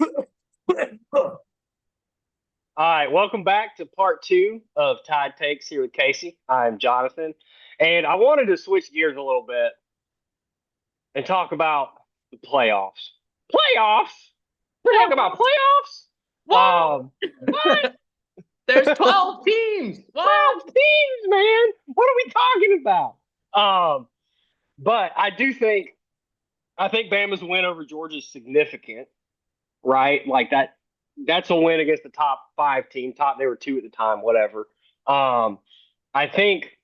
All right, welcome back to part two of Tide Takes here with Casey. I'm Jonathan, and I wanted to switch gears a little bit and talk about the playoffs. Playoffs? We're talking about playoffs? What? What? There's 12 teams. 12 What? teams, man. What are we talking about? But I think Bama's win over Georgia is significant, right? Like that's a win against the top five team. They were two at the time, whatever. I think,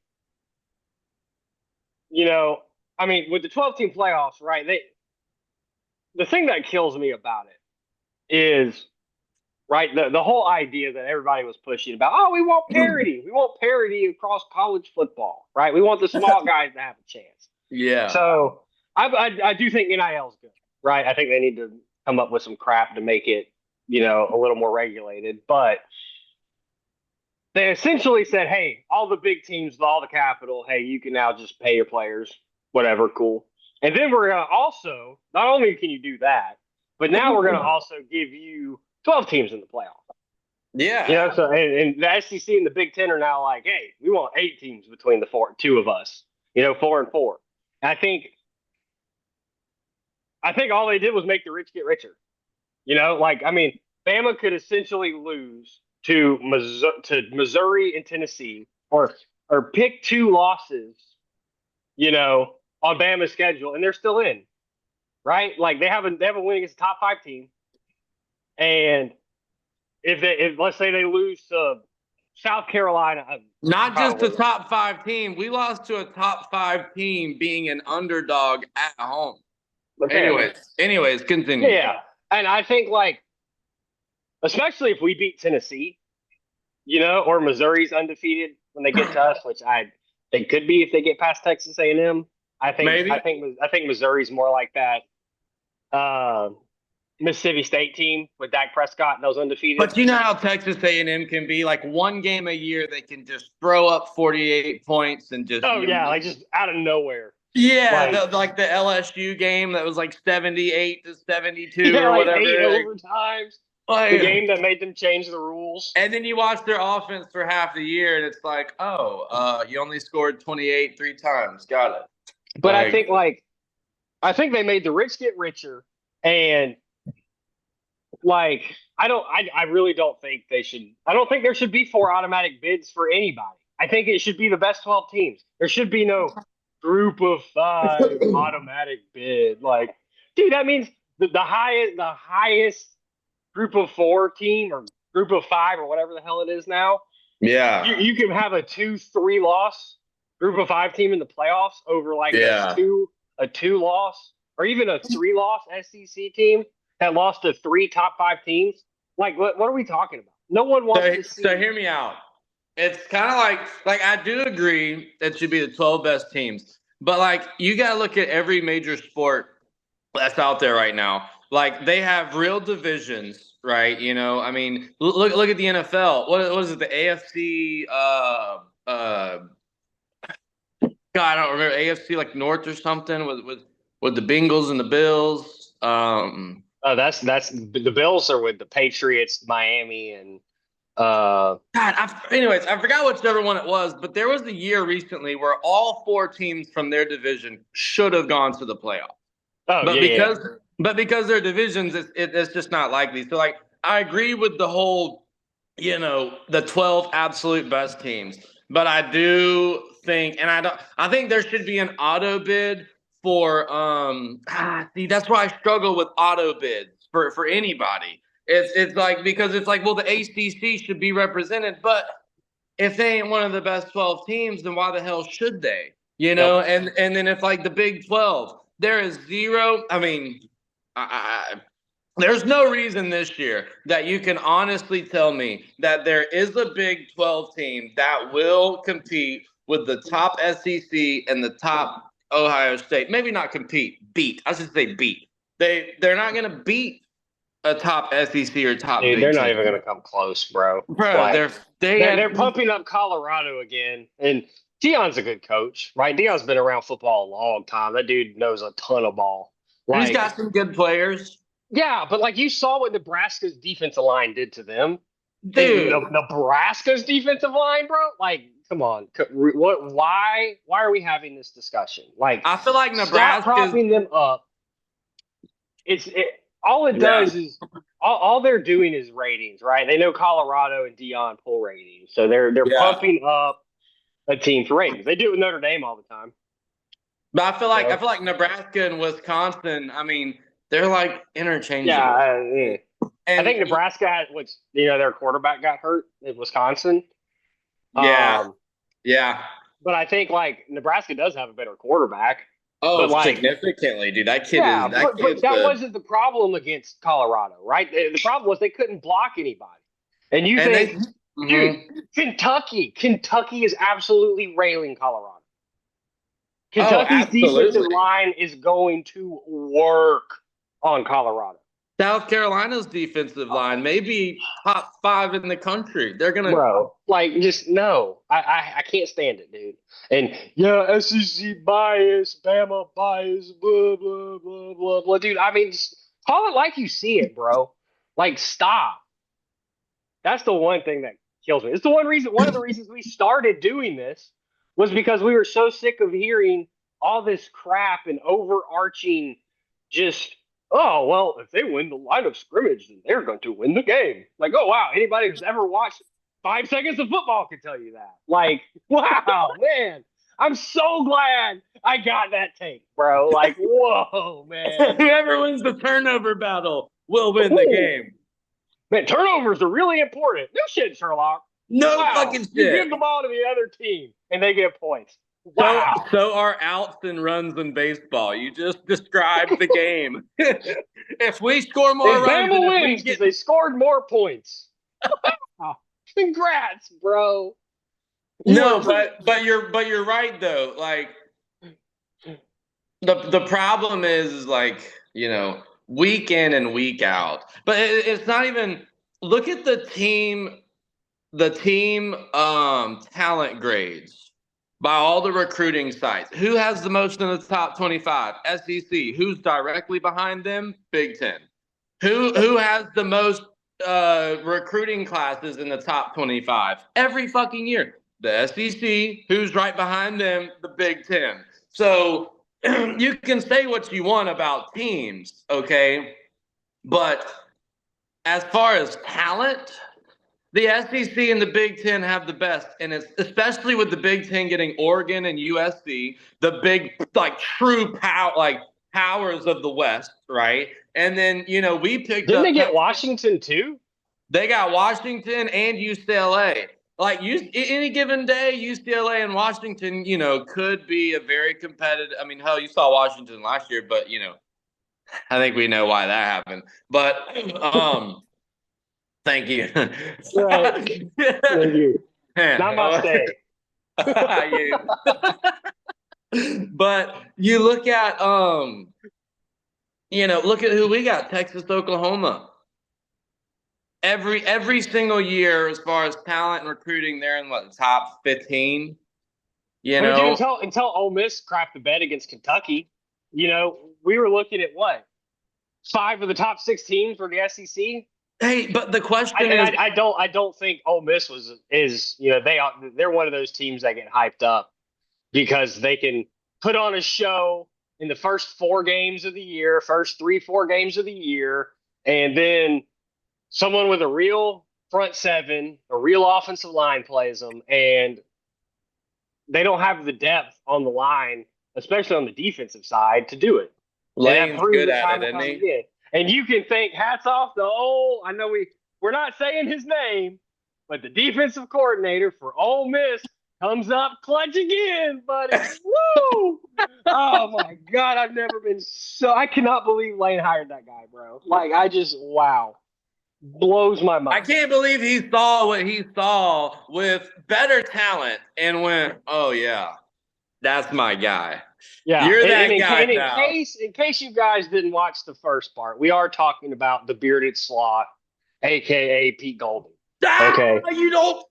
you know, I mean, with the 12-team playoffs, right? The thing that kills me about it is right the whole idea that everybody was pushing about. Oh, we want parity. We want parity across college football, right? We want the small guys to have a chance. Yeah. So I do think NIL is good, right? I think they need to come up with some crap to make it, a little more regulated. But they essentially said, hey, all the big teams with all the capital, hey, you can now just pay your players, whatever, cool. And then we're going to also, not only can you do that, but now we're going to also give you 12 teams in the playoff. Yeah. So and the SEC and the Big Ten are now like, hey, we want 8 teams between the two of us, 4 and 4. And I think all they did was make the rich get richer. Bama could essentially lose to Missouri and Tennessee, or pick 2 losses, on Bama's schedule, and they're still in, right? Like they have a win against the top 5 team, and if let's say they lose to South Carolina, not just the top 5 team, we lost to a top 5 team being an underdog at home. Anyways, continue. Yeah, and I think especially if we beat Tennessee, or Missouri's undefeated when they get to us, which they could be if they get past Texas A&M. I think Missouri's more like that Mississippi State team with Dak Prescott and those undefeated. But you know how Texas A&M can be, like one game a year they can just throw up 48 points and just like just out of nowhere. Yeah, like the LSU game that was like 78 to 72 or whatever. 8 overtimes. The game that made them change the rules. And then you watch their offense for half the year, and it's like, you only scored 28 3 times. Got it. But I think they made the rich get richer, and I really don't think they should. I don't think there should be 4 automatic bids for anybody. I think it should be the best 12 teams. There should be no group of 5 automatic bid. Like, dude, that means the highest group of 4 team or group of 5 or whatever the hell it is now. Yeah. You can have a 2-3 loss group of 5 team in the playoffs over a 2 loss or even a 3 loss SEC team that lost to 3 top 5 teams. Like, what are we talking about? No one wants to see. So hear me out. It's kind of like I do agree it should be the 12 best teams, but you got to look at every major sport that's out there right now. Like they have real divisions, right? I mean, look at the NFL. What is it? The AFC? God, I don't remember. AFC like North or something with the Bengals and the Bills. That's the Bills are with the Patriots, Miami, and anyways, I forgot whichever one it was, but there was a year recently where all 4 teams from their division should have gone to the playoffs. But because they're divisions, it's just not likely. So I agree with the whole, the 12 absolute best teams. But I do think, I think there should be an auto bid for that's why I struggle with auto bids for anybody. It's because it's well, the ACC should be represented, but if they ain't one of the best 12 teams, then why the hell should they? And then if the Big 12, there is zero. I mean, there's no reason this year that you can honestly tell me that there is a Big 12 team that will compete with the top SEC and the top Ohio State. Maybe not compete, beat. I should say beat. They're not going to beat a top SEC or top Big they're Ten. not even going to come close, bro. They're pumping up Colorado again, and Deion's a good coach, right? Deion's been around football a long time. That dude knows a ton of ball. He's got some good players. Yeah, but like you saw what Nebraska's defensive line did to them. Dude, Nebraska's defensive line, bro. Like, come on. What? Why? Why are we having this discussion? Like, I feel like stop Nebraska's propping them up. All it does is all they're doing is ratings, right? They know Colorado and Dion pull ratings, so they're pumping up a team for ratings. They do it with Notre Dame all the time. But I feel like Nebraska and Wisconsin, I mean, they're like interchangeable. Yeah, I think Nebraska had their quarterback got hurt in Wisconsin. Yeah. But I think like Nebraska does have a better quarterback. Oh, but, like, significantly, dude. That kid but that wasn't the problem against Colorado, right? The problem was they couldn't block anybody. And dude, Kentucky is absolutely railing Colorado. Kentucky's defensive line is going to work on Colorado. South Carolina's defensive line may be top 5 in the country. They're gonna, bro. Like, just no. I can't stand it, dude. And SEC bias, Bama bias, blah blah blah blah blah. Dude, I mean, just call it like you see it, bro. Like, stop. That's the one thing that kills me. It's the one of the reasons we started doing this was because we were so sick of hearing all this crap and overarching just, oh, well, if they win the line of scrimmage, then they're going to win the game. Like, oh, wow, anybody who's ever watched 5 seconds of football can tell you that. Like, wow, man, I'm so glad I got that tape, bro. Like, whoa, man. Whoever wins the turnover battle will win the game. Man, turnovers are really important. No shit, Sherlock. No fucking shit. You give the ball to the other team, and they get points. Wow. So are outs and runs in baseball. You just described the game. If we score more runs, Bama wins because they scored more points. Congrats, bro. No, but you're right though. Like the problem is like, week in and week out. But it's not even. Look at the team talent grades by all the recruiting sites. Who has the most in the top 25? SEC. Who's directly behind them? Big Ten. Who has the most recruiting classes in the top 25 every fucking year? The SEC. Who's right behind them? The Big Ten. So you can say what you want about teams, okay? But as far as talent, the SEC and the Big Ten have the best, and it's especially with the Big Ten getting Oregon and USC, the big true powers of the West, right? And then we picked. Didn't they get Washington too? They got Washington and UCLA. Like any given day, UCLA and Washington, could be a very competitive. I mean, hell, you saw Washington last year, but I think we know why that happened. But thank you. Right. Thank you. Not my stay. But you look at look at who we got, Texas, Oklahoma. Every single year, as far as talent and recruiting, they're in the top 15. Until Ole Miss crapped the bed against Kentucky, we were looking at what 5 of the top 6 teams for the SEC. Hey, but the question is, I don't think Ole Miss is they're one of those teams that get hyped up because they can put on a show in the first 4 games of the year, first 3-4 games of the year, and then someone with a real front 7, a real offensive line plays them, and they don't have the depth on the line, especially on the defensive side, to do it. Lane's good at it, isn't he? And you can think hats off to I know we're not saying his name, but the defensive coordinator for Ole Miss comes up clutch again, buddy. Woo! Oh my God, I've never been I cannot believe Lane hired that guy, bro. Like, wow. Blows my mind. I can't believe he saw what he saw with better talent and went, oh yeah, that's my guy. Yeah, you're that guy now. In case you guys didn't watch the first part, we are talking about the bearded sloth, aka Pete Golding. Okay, you don't.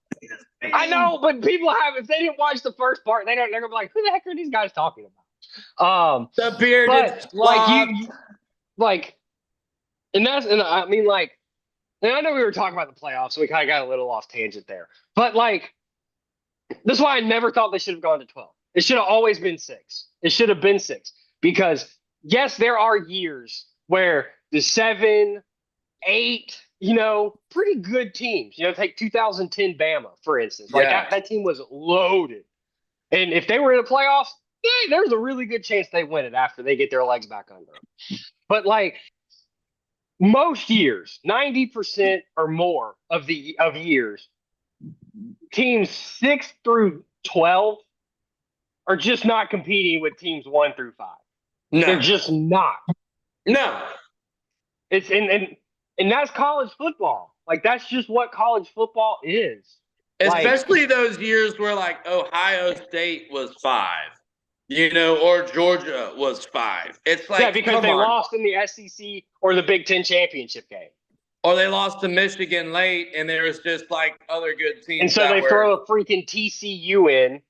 I know, but people if they didn't watch the first part, they're gonna be like, who the heck are these guys talking about? The bearded sloth. And I mean, like, and I know we were talking about the playoffs, so we kind of got a little off tangent there. But like, this is why I never thought they should have gone to 12. It should have always been 6. It should have been 6 because yes, there are years where the 7, 8, pretty good teams. Take 2010 Bama for instance. Like that team was loaded, and if they were in the playoffs, there's a really good chance they win it after they get their legs back under them. But like most years, 90% or more of years, teams 6 through 12 are just not competing with teams 1 through 5. No. They're just not. No. It's and that's college football. Like that's just what college football is. Especially those years where like Ohio State was 5. Or Georgia was 5. It's like because they lost in the SEC or the Big Ten championship game. Or they lost to Michigan late, and there was just like other good teams. And so they throw a freaking TCU in.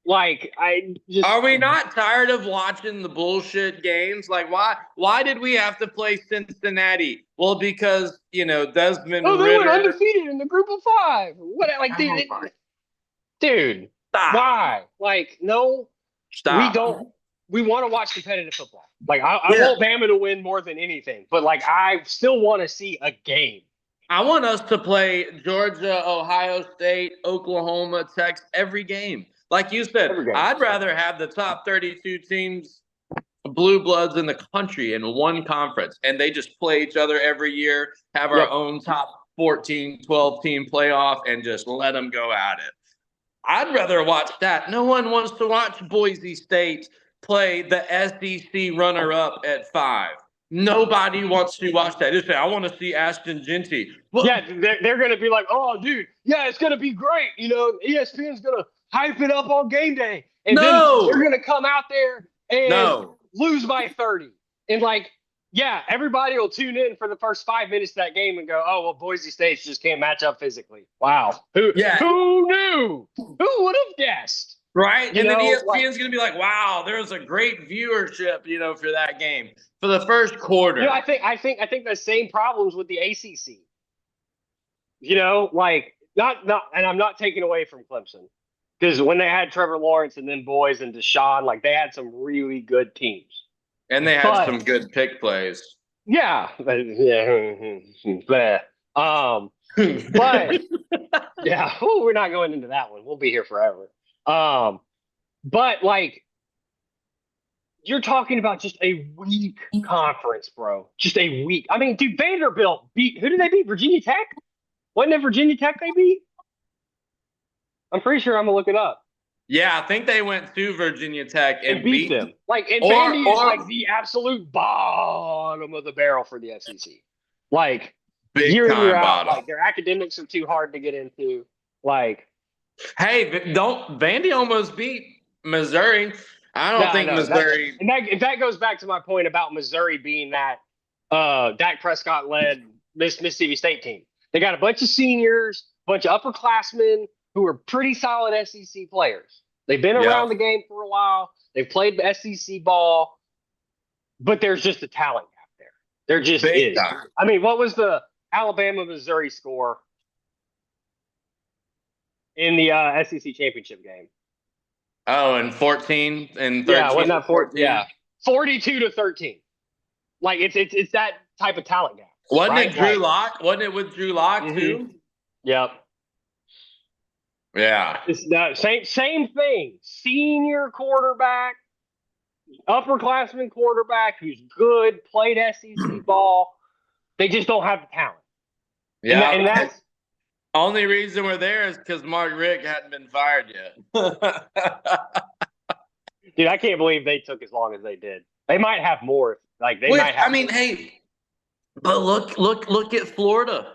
Like are we not tired of watching the bullshit games? Like why did we have to play Cincinnati? Well, because Desmond. Oh, they went undefeated in the group of 5. What? Like, dude, stop. Why? Like, no, stop. We don't. We want to watch competitive football. Like, I want Bama to win more than anything, but like, I still want to see a game. I want us to play Georgia, Ohio State, Oklahoma, Texas every game. Like you said, I'd rather have the top 32 teams, blue bloods in the country in one conference, and they just play each other every year, have our own top 14, 12 team playoff, and just let them go at it. I'd rather watch that. No one wants to watch Boise State play the SEC runner-up at 5. Nobody wants to watch that. Just say, I want to see Ashton Genty. Well, yeah, they're going to be like, oh, dude, yeah, it's going to be great. ESPN's going to hype it up on game day. And then they're going to come out there and lose by 30. And like, yeah, everybody will tune in for the first 5 minutes of that game and go, oh, well, Boise State just can't match up physically. Wow. Who knew? Who would have guessed? Right? And then ESPN's going to be like, wow, there's a great viewership, for that game. For the first quarter. I think the same problems with the ACC. And I'm not taking away from Clemson. Because when they had Trevor Lawrence and then Boys and Deshaun, like they had some really good teams. And they had some good pick plays. Yeah. But yeah, we're not going into that one. We'll be here forever. But like you're talking about just a weak conference, bro. Just a weak. I mean, dude, Vanderbilt beat who did they beat? Virginia Tech? Wasn't it Virginia Tech they beat? I'm pretty sure I'm gonna look it up. Yeah, I think they went to Virginia Tech and beat them. Like, and Vandy is like the absolute bottom of the barrel for the SEC. Like, year in, year out, like their academics are too hard to get into. Like, hey, Vandy almost beat Missouri. I don't think Missouri. And that goes back to my point about Missouri being that Dak Prescott led Mississippi State team. They got a bunch of seniors, a bunch of upperclassmen who are pretty solid SEC players. They've been around the game for a while. They've played the SEC ball, but there's just a talent gap there. There just is. I mean, what was the Alabama-Missouri score in the SEC championship game? Oh, and 14 and 13. Yeah, wasn't that 14? Yeah, 42-13. Like it's that type of talent gap. Wasn't it Drew Lock? Wasn't it with Drew Lock too? Yep. Yeah. It's the same thing. Senior quarterback, upperclassman quarterback who's good, played SEC ball. They just don't have the talent. Yeah. And that's only reason we're there is because Mark Richt hadn't been fired yet. Dude, I can't believe they took as long as they did. They might have more. Like they might have. I mean, hey, but look at Florida.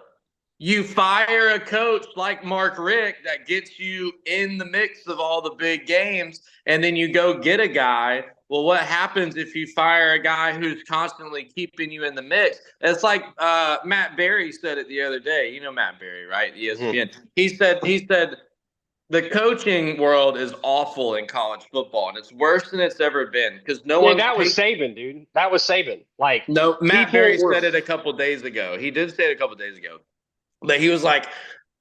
You fire a coach like Mark Richt that gets you in the mix of all the big games, and then you go get a guy. Well, what happens if you fire a guy who's constantly keeping you in the mix? It's like Matt Berry said it the other day. You know Matt Berry, right? ESPN. He said the coaching world is awful in college football, and it's worse than it's ever been because no one. That was Saban, dude. That was Saban. Like, no, Matt Berry said it a couple days ago. He did say it a couple days ago, but he was like,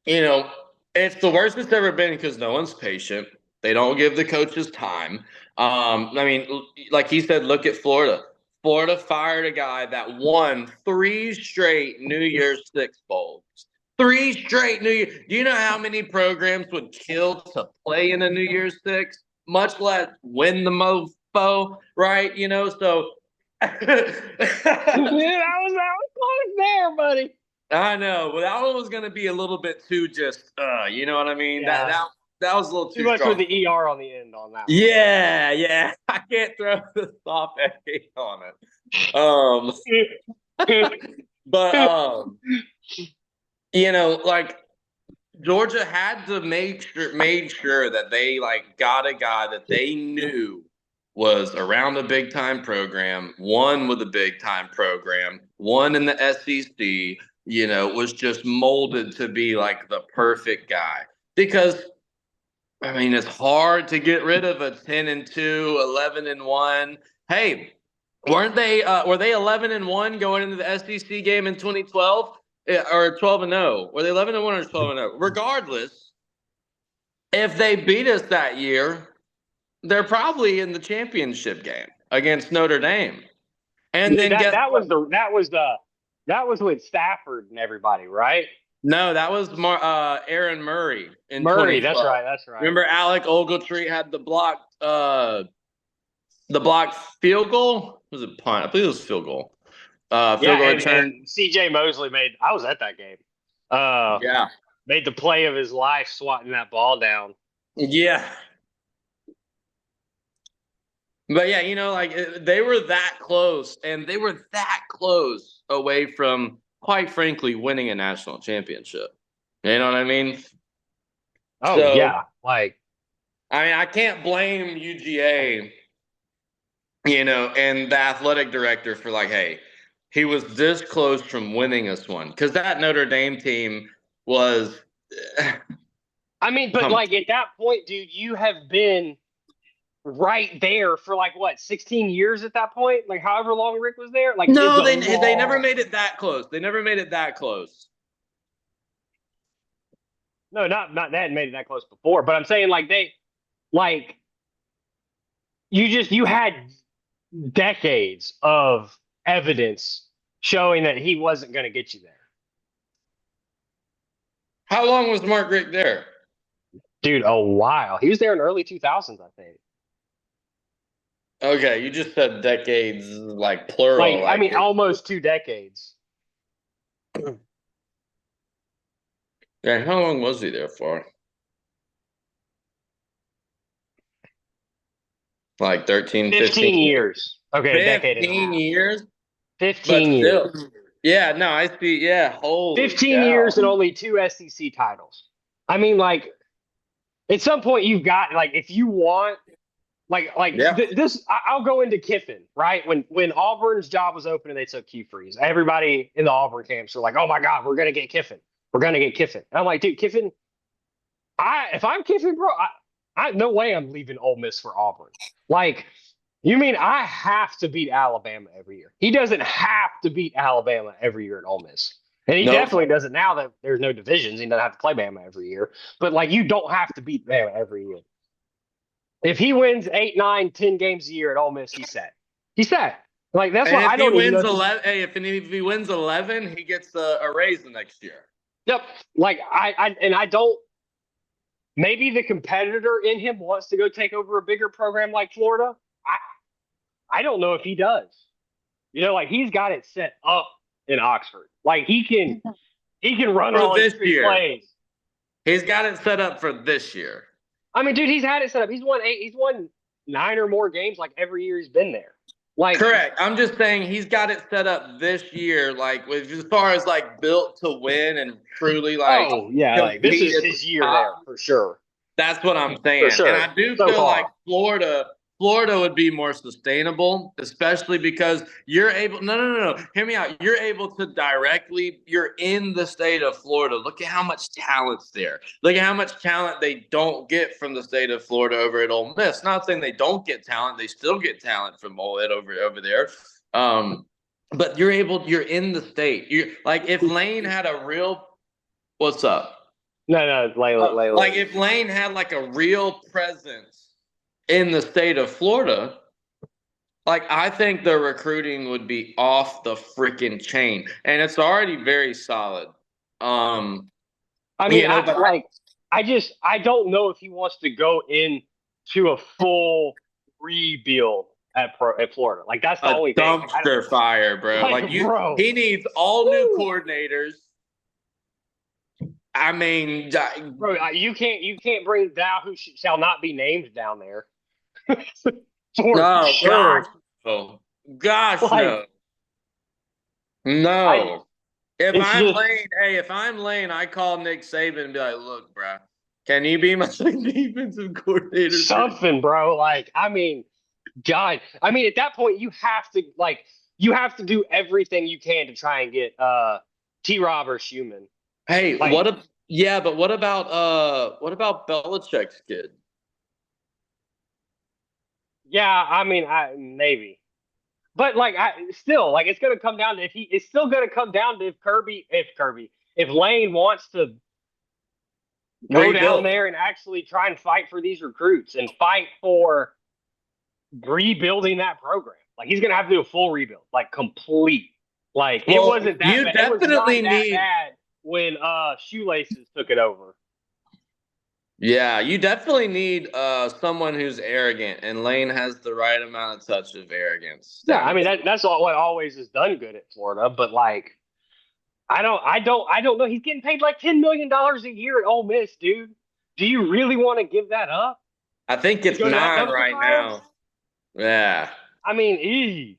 it's the worst it's ever been because no one's patient. They don't give the coaches time. I mean, like he said, look at Florida. Florida fired a guy that won 3 straight New Year's Six bowls. 3 straight New Year. Do you know how many programs would kill to play in a New Year's Six, much less win the mofo, right? So that was close there, buddy. I know, but that one was going to be a little bit too just, you know what I mean? Yeah. That was a little too much strong. with the ER on the end on that one. Yeah. I can't throw the soft A on it. But like Georgia had to made sure that they got a guy that they knew was around a big time program, won with a big time program, won in the SEC, was just molded to be like the perfect guy. Because I mean, it's hard to get rid of a 10-2, 11-1. Hey, were they 11-1 going into the SEC game in 2012 or 12-0? Were they 11-1 or 12-0? Regardless, if they beat us that year, they're probably in the championship game against Notre Dame. And then that was with Stafford and everybody, right? No, that was Aaron Murray. Murray, that's right. Remember Alec Ogletree had the blocked field goal? Was it punt? I believe it was field goal. Field goal return. And C.J. Mosley I was at that game. Made the play of his life swatting that ball down. Yeah. But yeah, they were that close, and they were that close away from, quite frankly, winning a national championship. You know what I mean? Oh, yeah. I can't blame UGA, and the athletic director for hey, he was this close from winning us one. Because that Notre Dame team was... I mean, but at that point, dude, you have been right there for 16 years at that point? However long Rick was there? No, they never made it that close. They never made it that close. No, not they hadn't made it that close before, but I'm saying you had decades of evidence showing that he wasn't going to get you there. How long was Mark Richt there? Dude, a while. He was there in early 2000s, I think. Okay, you just said decades, plural. I mean, almost 2 decades. Yeah, how long was he there for? 13, 15 years. Okay, 15 years? 15 years. Still. Yeah, no, I see. Yeah, holy 15 years and only 2 SEC titles. I mean, at some point you've got, if you want, this, I'll go into Kiffin, right? When Auburn's job was open and they took Hugh Freeze, everybody in the Auburn camps were like, oh my God, we're going to get Kiffin. We're going to get Kiffin. And I'm like, dude, Kiffin, if I'm Kiffin, bro, I no way I'm leaving Ole Miss for Auburn. You mean I have to beat Alabama every year? He doesn't have to beat Alabama every year at Ole Miss. And he definitely doesn't now that there's no divisions. He doesn't have to play Bama every year. But, you don't have to beat Bama every year. If he wins 8, 9, 10 games a year at Ole Miss, he's set. He's set. That's why I don't wins 11. Hey, if he wins 11, he gets a raise the next year. Yep. I don't. Maybe the competitor in him wants to go take over a bigger program like Florida. I don't know if he does. He's got it set up in Oxford. He can run all this year. Plays. He's got it set up for this year. I mean, dude, he's had it set up. He's won 9 or more games every year he's been there. Correct. I'm just saying he's got it set up this year, as far as built to win and truly this is his year there for sure. That's what I'm saying. For sure. And I do feel like Florida Florida would be more sustainable, especially because you're able. No. Hear me out. You're in the state of Florida. Look at how much talent's there. Look at how much talent they don't get from the state of Florida over at Ole Miss. Not saying they don't get talent. They still get talent from Ole Miss over there. But you're in the state. You like if Lane had a real. What's up? No, Layla. Like if Lane had like a real presence in the state of Florida, like I think the recruiting would be off the freaking chain, and it's already very solid. I mean, you know, I don't know if he wants to go into a full rebuild at Florida. Like that's the only thing. Dumpster fire, bro. He needs all new coordinators. I mean, bro, you can't bring thou who shall not be named down there. No, sure. Gosh, no. If I'm Lane, I call Nick Saban and be like, "Look, bro, can you be my defensive coordinator?" Something, bro. Like, I mean, God, I mean, at that point, you have to do everything you can to try and get T-Rob or Schumann. Hey, but what about Belichick's kid? Yeah, I mean, maybe, but it's going to come down to it's still going to come down to if Lane wants to go down there and actually try and fight for these recruits and fight for rebuilding that program. Like he's going to have to do a full rebuild, like complete. Like it wasn't that bad. It was not that bad when Shoelaces took it over. Yeah, you definitely need someone who's arrogant, and Lane has the right amount of touch of arrogance. Yeah, I mean that's what always has done good at Florida, but like I don't know. He's getting paid like $10 million a year at Ole Miss, dude. Do you really want to give that up? I think it's 9 right now. Yeah. I mean,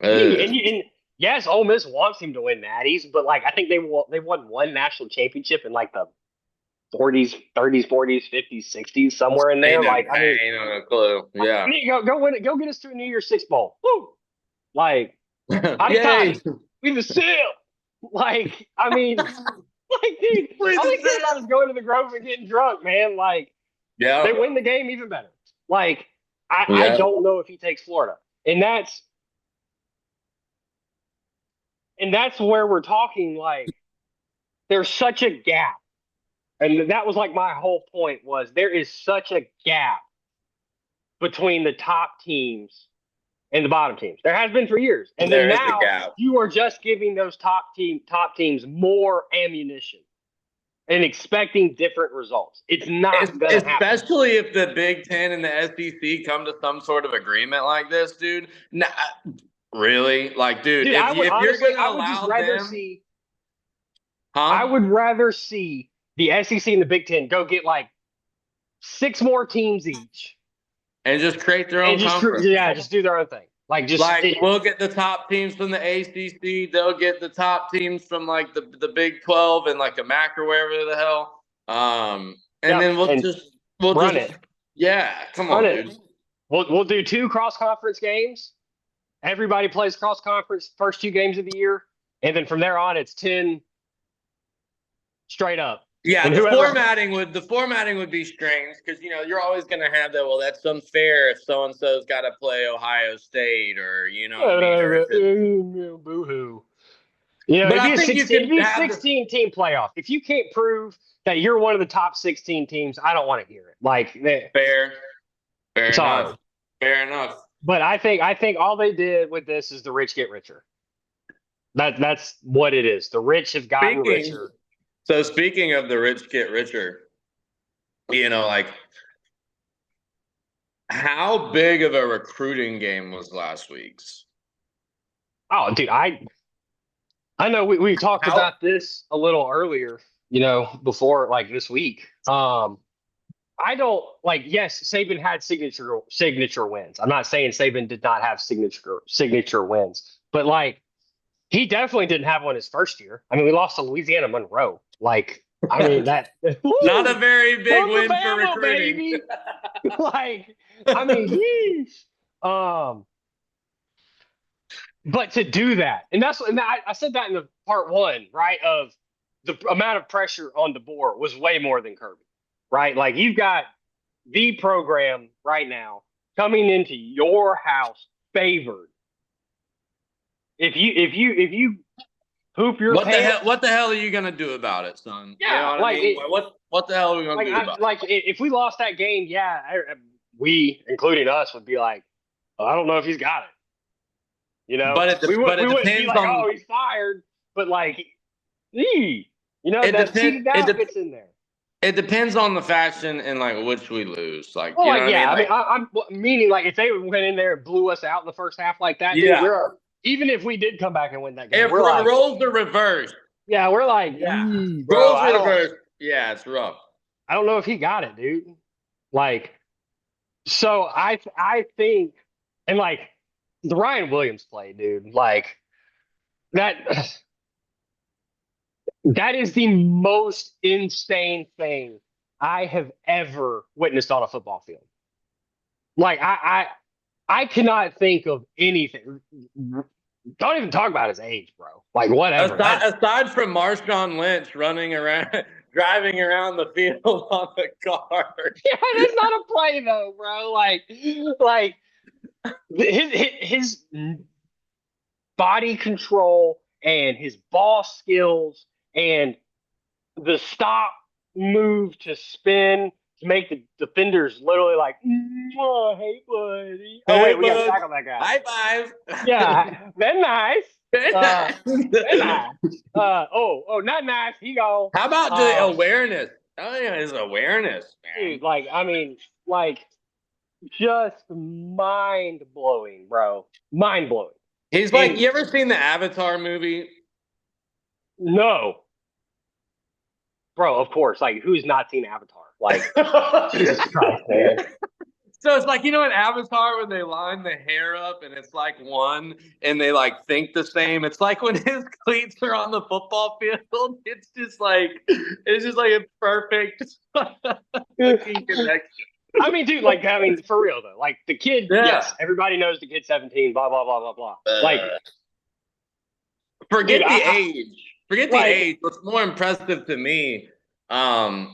and yes, Ole Miss wants him to win natties, but like I think they won one national championship in like the 40s, 30s, 40s, 50s, 60s, somewhere in there. I ain't no clue. Yeah. I mean, go win it. Go get us to a New Year's Six bowl. Woo! Like, we the seal. Like, I mean, dude, all they care about is going to the Grove and getting drunk, man. Like, they win the game even better. Like, I don't know if he takes Florida, and that's where we're talking. Like, there's such a gap. And that was like my whole point was there is such a gap between the top teams and the bottom teams. There has been for years. And then now you are just giving those top teams more ammunition and expecting different results. It's not going to happen. Especially if the Big Ten and the SEC come to some sort of agreement like this, dude. Nah, really? Like, dude, if you're going to allow them... I would rather see the SEC and the Big Ten go get like 6 more teams each, and just create their own conference. Just do their own thing. We'll get the top teams from the ACC. They'll get the top teams from like the Big 12 and like a MAC or wherever the hell. Then we'll just run it. Yeah, come on, dude. We'll do 2 cross conference games. Everybody plays cross conference first 2 games of the year, and then from there on, it's 10 straight up. Yeah, the formatting would be strange because you're always going to have that. Well, that's unfair if so and so's got to play Ohio State or boo-hoo. But I think it'd be a 16-team playoff. If you can't prove that you're one of the top 16 teams, I don't want to hear it. Like fair enough. Fair enough. But I think all they did with this is the rich get richer. That's what it is. The rich have gotten richer. So speaking of the rich get richer, like how big of a recruiting game was last week's? Oh, dude, I know we talked about this a little earlier, before like this week. I don't yes, Saban had signature wins. I'm not saying Saban did not have signature wins, but like he definitely didn't have one his first year. I mean, we lost to Louisiana Monroe. Like I mean, that not a very big win for Alabama, recruiting. baby. Like, I mean, yeesh. But to do that, and I said that in the part one, right? Of the amount of pressure on DeBoer was way more than Kirby, right? Like you've got the program right now coming into your house favored. If you poop your pants, what the hell are you gonna do about it, son? Yeah, you know what like I mean? What the hell are we gonna do about it? Like if we lost that game, yeah, we, including us, would be like, I don't know if he's got it. You know, we wouldn't be like, oh, he's fired, but like, that seeded down gets in there. It depends on the fashion and like which we lose. Like, well, I'm meaning like if they went in there and blew us out in the first half like that, dude, even if we did come back and win that game, if the roles are reversed, we're like, bro, roles are reversed. Yeah, it's rough. I don't know if he got it, dude. Like, so I think, and like the Ryan Williams play, dude, like that is the most insane thing I have ever witnessed on a football field. Like I cannot think of anything. Don't even talk about his age, bro. Like whatever. Aside from Marshawn Lynch running around, driving around the field on the car. Yeah, that's not a play though, bro. Like his body control and his ball skills and the stop, move to spin to make the defenders literally like, hey buddy. Oh wait, we got to tackle that guy. High five. Yeah, then nice. Not nice. He go. How about the awareness? Oh yeah, his awareness, man. Dude, like I mean, like just mind blowing, bro. Mind blowing. He's like, you ever seen the Avatar movie? No. Bro, of course. Like, who's not seen Avatar? Like, Jesus Christ, man. So it's like, in Avatar when they line the hair up and it's like one and they like think the same. It's like when his cleats are on the football field, it's just like a perfect fucking connection. I mean, dude, like, for real though. Like the kid, yes, everybody knows the kid's 17, blah, blah, blah, blah, blah. Like forget the age. Forget the age. What's more impressive to me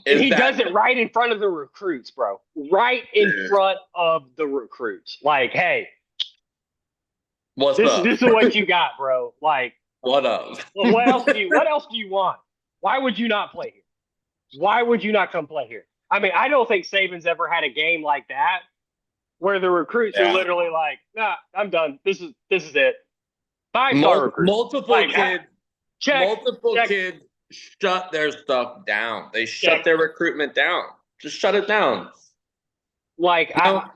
is he does it right in front of the recruits, bro. Right in front of the recruits. Like, hey, what's up? This is what you got, bro. Like, what up? What else do you want? Why would you not play here? Why would you not come play here? I mean, I don't think Saban's ever had a game like that where the recruits are literally like, nah, I'm done. This is it. 5-star recruits. Multiple kids shut their stuff down. They shut their recruitment down. Just shut it down. Like the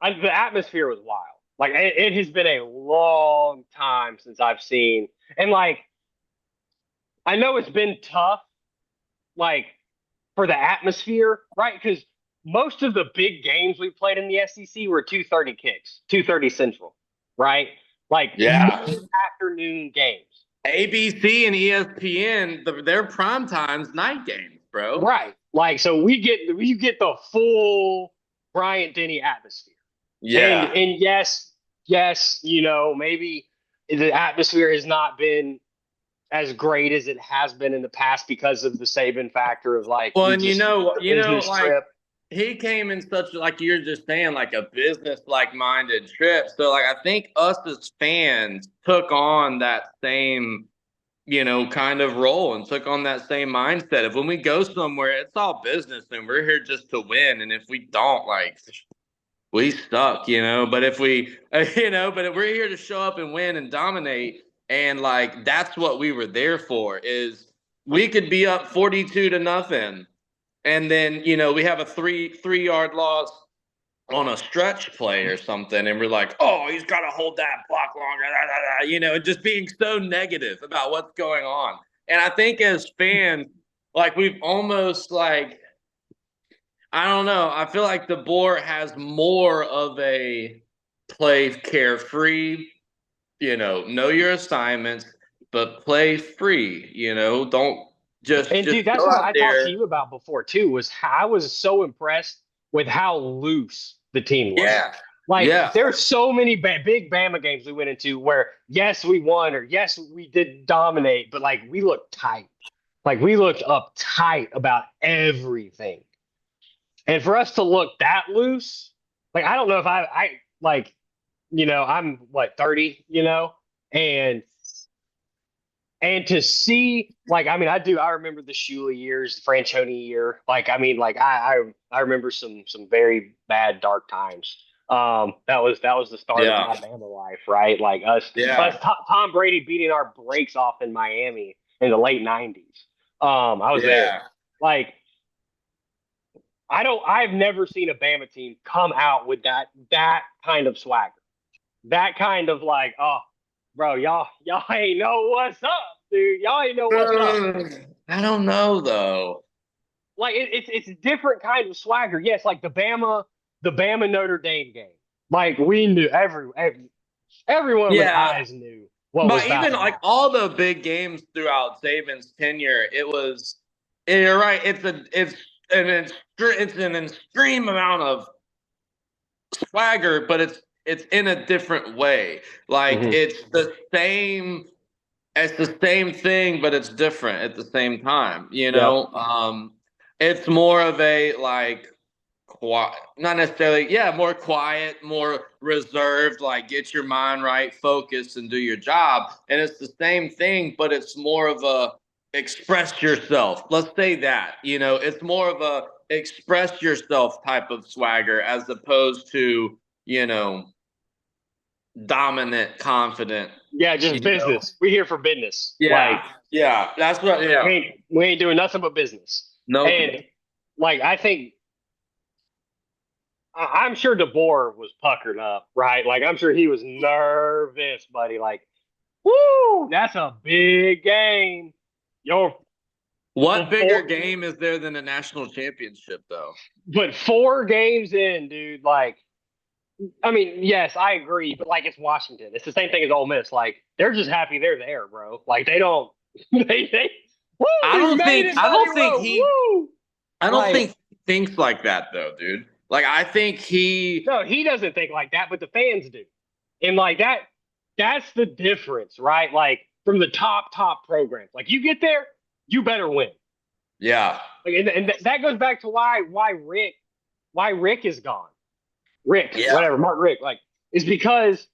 atmosphere was wild. Like it has been a long time since I've seen, and like I know it's been tough, like for the atmosphere, right? Because most of the big games we played in the SEC were 2:30 kicks, 2:30 Central, right? Like afternoon games. ABC and ESPN, their prime times night games, bro. Right. Like so you get the full Bryant Denny atmosphere. Yeah. And yes, maybe the atmosphere has not been as great as it has been in the past because of the Saban factor of like. Well, and like he came in such, like you're just saying, like a business-like minded trip. So like I think us as fans took on that same, kind of role and took on that same mindset of when we go somewhere, it's all business and we're here just to win. And if we don't, like, we stuck, but if we, but if we're here to show up and win and dominate. And like, that's what we were there for, is we could be up 42-0. And then, we have a three-yard loss on a stretch play or something. And we're like, oh, he's got to hold that block longer, just being so negative about what's going on. And I think as fans, like we've almost like, I don't know. I feel like DeBoer has more of a play carefree, know your assignments, but play free. Don't just dude, that's go what out I talked to there. you about before too. Was how I was so impressed with how loose the team was. Yeah, Like yeah, there's so many big Bama games we went into where yes we won or yes we did dominate, but like we looked tight. Like we looked uptight about everything. And for us to look that loose, like I don't know if I like, I'm what 30, and to see like I remember the Shula years, the Franchione year. Like like I remember some very bad dark times. That was the start of yeah, my Bama life, right? Like us yeah, Tom Brady beating our brakes off in Miami in the late '90s. I was there. yeah. Like I've never seen a Bama team come out with that kind of swagger. That kind of like, oh, bro, y'all ain't know what's up, dude. Y'all ain't know what's up. I don't know though. Like it's a different kind of swagger. Yes, like the Bama Notre Dame game. Like we knew everyone with Yeah, eyes knew what was but about even to like happen. all the big games throughout Saban's tenure, it was. You're right. It's an extreme amount of swagger, but it's in a different way. Like Mm-hmm. it's the same thing, but it's different at the same time. Yep. It's more of a like quiet, not necessarily, yeah, more quiet, more reserved, like get your mind right, focus, and do your job. And it's the same thing, but it's more of a express yourself. Let's say that, it's more of a express yourself type of swagger as opposed to, you know, dominant, confident, Yeah, you just know. business. We here for business. Like Yeah. Yeah. That's what, we yeah. ain't doing nothing but business. Nope. And like I think I'm sure DeBoer was puckered up, right? Like I'm sure he was nervous, buddy. Like, woo, that's a big game. Yo, What but bigger game is there than a national championship, though? 4 games in, dude. Like, yes, I agree, but like it's Washington. It's the same thing as Ole Miss. Like they're just happy they're there, bro. Like they don't, woo, I we don't made think it, I buddy. don't think Whoa, he woo. I don't Like, think he thinks like that though, dude. Like I think he no, he doesn't think like that, but the fans do. And like that's the difference, right? Like from the top programs. Like you get there, you better win. yeah. Like, and that goes back to why Rick is gone. Rick, Yeah. whatever, Mark Rick, like, is because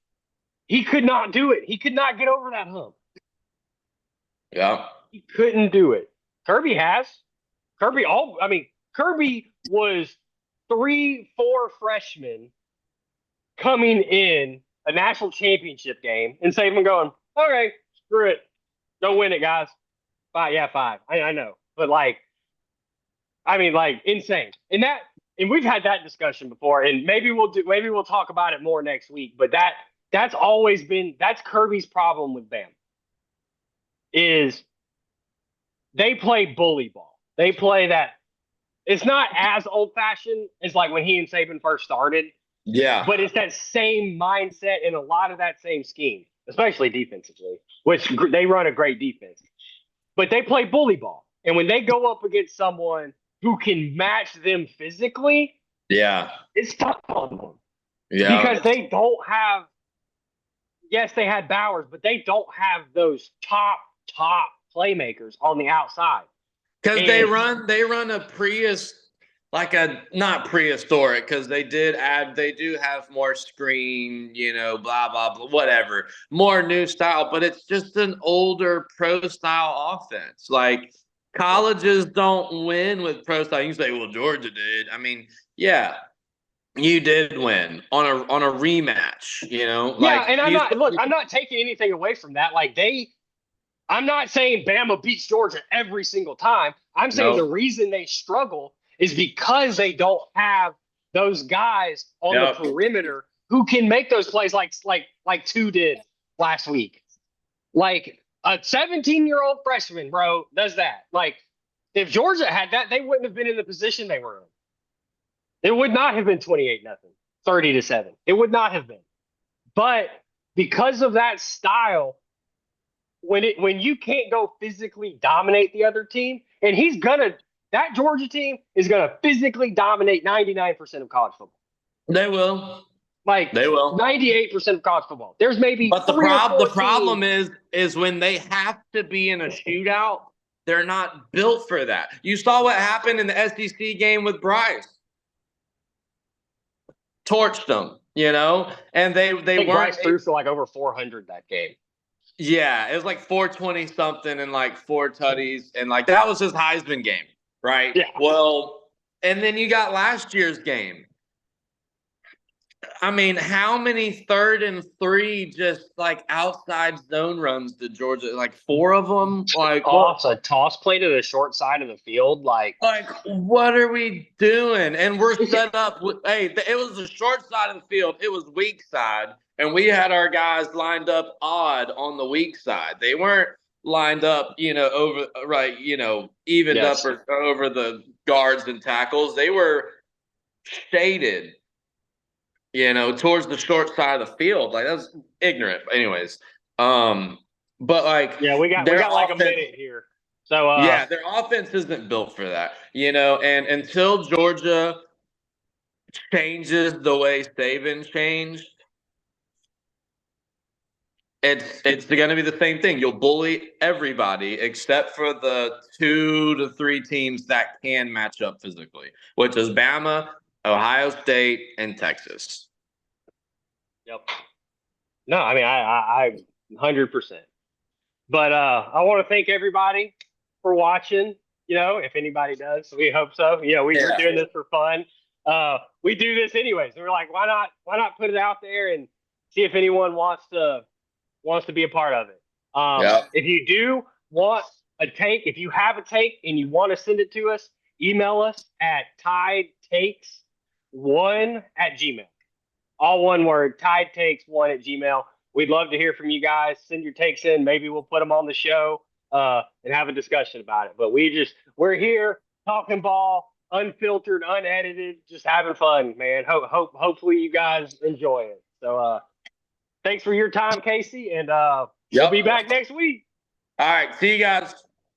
he could not do it. He could not get over that hump. Yeah. He couldn't do it. Kirby has. Kirby was 3, 4 freshmen coming in a national championship game and Saban going, okay, screw it. Don't win it, guys. 5, yeah, 5. I know. But like, like insane. And we've had that discussion before, and maybe we'll talk about it more next week. But that's Kirby's problem with Bama is they play bully ball. They play that. It's not as old fashioned as like when he and Saban first started, Yeah. but it's that same mindset and a lot of that same scheme, especially defensively, which they run a great defense. But they play bully ball, and when they go up against someone who can match them physically, Yeah. it's tough on them Yeah. because they don't have. Yes, they had Bowers, but they don't have those top playmakers on the outside. Because they And run a like a not prehistoric, because they do have more screen, blah blah blah, whatever, more new style, but it's just an older pro style offense. Like colleges don't win with pro style. You can say, well, Georgia did. Yeah, you did win on a rematch. yeah, Like and you. I'm not taking anything away from that. I'm not saying Bama beats Georgia every single time. I'm saying the Nope. reason they struggle is because they don't have those guys on the Yep. perimeter who can make those plays like 2 did last week. Like a 17-year-old freshman, bro, does that. Like if Georgia had that, they wouldn't have been in the position they were in. It would not have been 28-0, 30-7. It would not have been. But because of that style, when you can't go physically dominate the other team, and that Georgia team is gonna physically dominate 99% of college football. They will. Like they will. 98% of college football. There's maybe but the problem teams. is when they have to be in a shootout, they're not built for that. You saw what happened in the SEC game with Bryce. Torched them, and they weren't. Bryce threw for like over 400 that game. Yeah, it was like 420 something and like 4 tutties, and like that was his Heisman game, right? Yeah. Well, and then you got last year's game. I mean, how many 3rd and 3 just like outside zone runs did Georgia? Like 4 of them. Like a toss play to the short side of the field. Like what are we doing? And we're set up with. Hey, it was the short side of the field. It was weak side, and we had our guys lined up odd on the weak side. They weren't lined up, over evened up or over the guards and tackles. They were shaded. Towards the short side of the field. Like, that's ignorant. Anyways, but like, we got like a minute here. So their offense isn't built for that. And until Georgia changes the way Saban changed, it's going to be the same thing. You'll bully everybody except for the 2 to 3 teams that can match up physically, which is Bama, Ohio State, and Texas. Yep. No, I mean, I 100%. But I want to thank everybody for watching. If anybody does, we hope so. We're doing this for fun. We do this anyways. We're like, why not put it out there and see if anyone wants to be a part of it. If you do want a take, if you have a take and you want to send it to us, email us at tidetakes1@gmail.com. All one word, tidetakes1@gmail.com. We'd love to hear from you guys. Send your takes in. Maybe we'll put them on the show and have a discussion about it. But we're here talking ball, unfiltered, unedited, just having fun, man. Hopefully you guys enjoy it. So thanks for your time, Casey, and we'll be back next week. All right, see you guys.